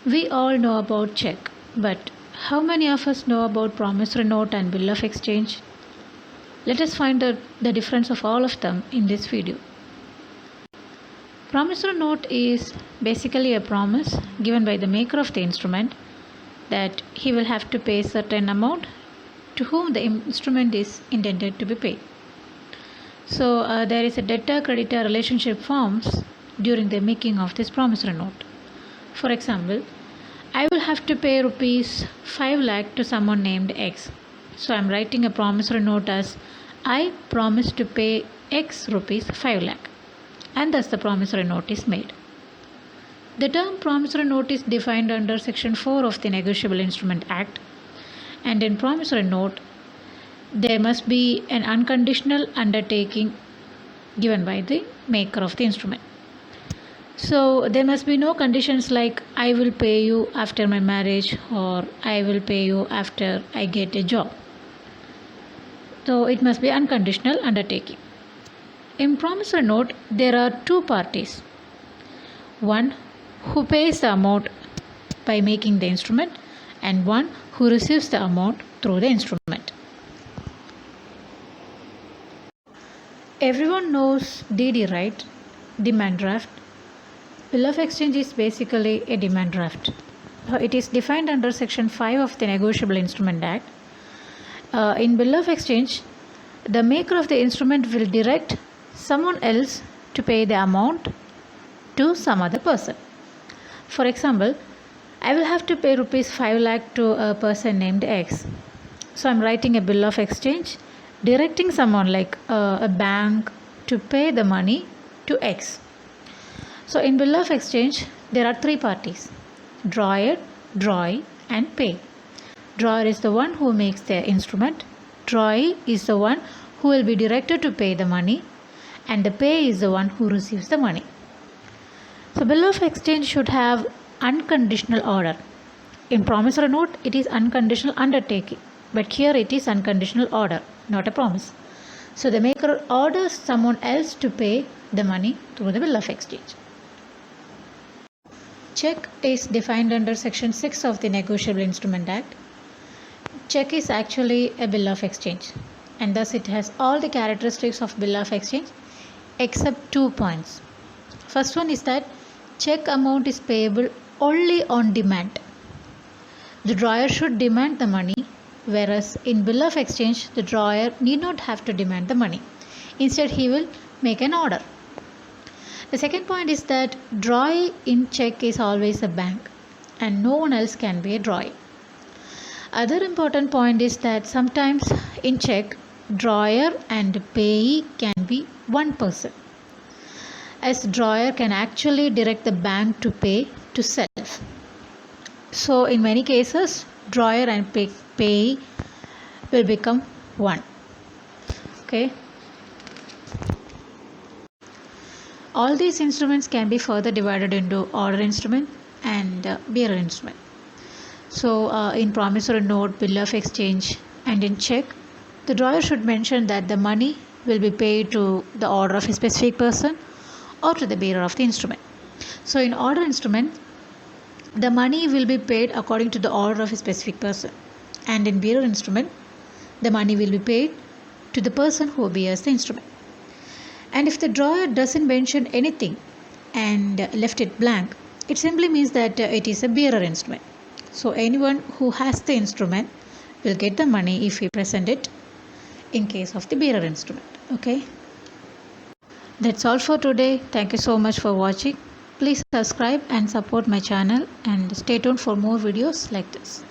We all know about check, but how many of us know about promissory note and bill of exchange? Let us find the difference of all of them in this video. Promissory note is basically a promise given by the maker of the instrument that he will have to pay a certain amount to whom the instrument is intended to be paid. So there is a debtor-creditor relationship forms during the making of this promissory note. For example, I will have to pay rupees 5 lakh to someone named X. So I am writing a promissory note as I promise to pay X rupees 5 lakh, and thus the promissory note is made. The term promissory note is defined under Section 4 of the Negotiable Instrument Act, and in promissory note there must be an unconditional undertaking given by the maker of the instrument. So there must be no conditions like I will pay you after my marriage or I will pay you after I get a job. So it must be unconditional undertaking. In promissory note there are two parties. One who pays the amount by making the instrument and one who receives the amount through the instrument. Everyone knows DD, right? Demand draft. Bill of exchange is basically a demand draft. It is defined under Section 5 of the Negotiable Instrument Act. In bill of exchange, the maker of the instrument will direct someone else to pay the amount to some other person. For example, I will have to pay rupees 5 lakh to a person named X. So I am writing a bill of exchange directing someone like a bank to pay the money to X. So in bill of exchange there are three parties: drawer, drawee and pay. Drawer is the one who makes the instrument, drawee is the one who will be directed to pay the money, and the pay is the one who receives the money. So bill of exchange should have unconditional order. In promissory note it is unconditional undertaking, but here it is unconditional order, not a promise. So the maker orders someone else to pay the money through the bill of exchange. Check is defined under Section 6 of the Negotiable Instrument Act. Check is actually a bill of exchange, and thus it has all the characteristics of bill of exchange except 2 points. First one is that check amount is payable only on demand. The drawer should demand the money, whereas in bill of exchange the drawer need not have to demand the money. Instead he will make an order. The second point is that drawee in check is always a bank and no one else can be a drawee. Other important point is that sometimes in check drawer and payee can be one person, as drawer can actually direct the bank to pay to self. So in many cases drawer and payee will become one. Okay. All these instruments can be further divided into order instrument and bearer instrument. So in promissory note, bill of exchange and in check, the drawer should mention that the money will be paid to the order of a specific person or to the bearer of the instrument. So in order instrument, the money will be paid according to the order of a specific person, and in bearer instrument, the money will be paid to the person who bears the instrument. And if the drawer doesn't mention anything and left it blank, it simply means that it is a bearer instrument. So anyone who has the instrument will get the money if he present it in case of the bearer instrument. Okay. That's all for today. Thank you so much for watching. Please subscribe and support my channel and stay tuned for more videos like this.